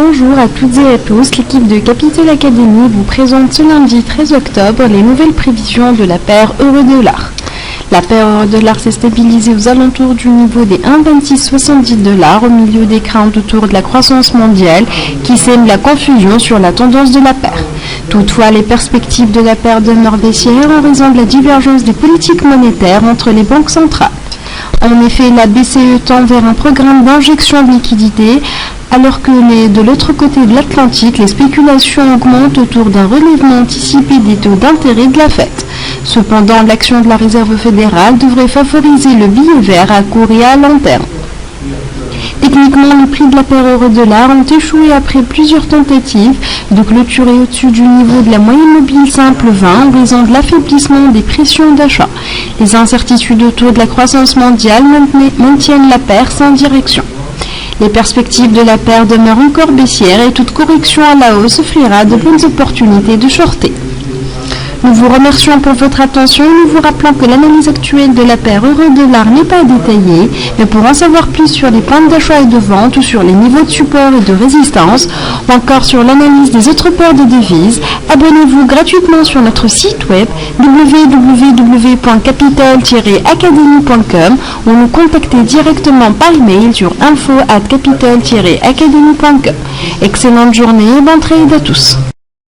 Bonjour à toutes et à tous, l'équipe de Capital Academy vous présente ce lundi 13 octobre les nouvelles prévisions de la paire euro-dollar. La paire euro-dollar s'est stabilisée aux alentours du niveau des 1,2670 $ au milieu des craintes autour de la croissance mondiale qui sème la confusion sur la tendance de la paire. Toutefois, les perspectives de la paire demeurent baissières en raison de la divergence des politiques monétaires entre les banques centrales. En effet, la BCE tend vers un programme d'injection de liquidités, alors que de l'autre côté de l'Atlantique, les spéculations augmentent autour d'un relèvement anticipé des taux d'intérêt de la Fed. Cependant, l'action de la Réserve fédérale devrait favoriser le billet vert à court et à long terme. Techniquement, les prix de la paire euro-dollar ont échoué après plusieurs tentatives de clôturer au-dessus du niveau de la moyenne mobile simple 20 en raison de l'affaiblissement des pressions d'achat. Les incertitudes autour de la croissance mondiale maintiennent la paire sans direction. Les perspectives de la paire demeurent encore baissières et toute correction à la hausse offrira de bonnes opportunités de shorter. Nous vous remercions pour votre attention et nous vous rappelons que l'analyse actuelle de la paire euro-dollar n'est pas détaillée, mais pour en savoir plus sur les points d'achat et de vente ou sur les niveaux de support et de résistance, ou encore sur l'analyse des autres paires de devises, abonnez-vous gratuitement sur notre site web www.capital-academy.com ou nous contactez directement par email sur info@capital-academy.com. Excellente journée et bon trade à tous.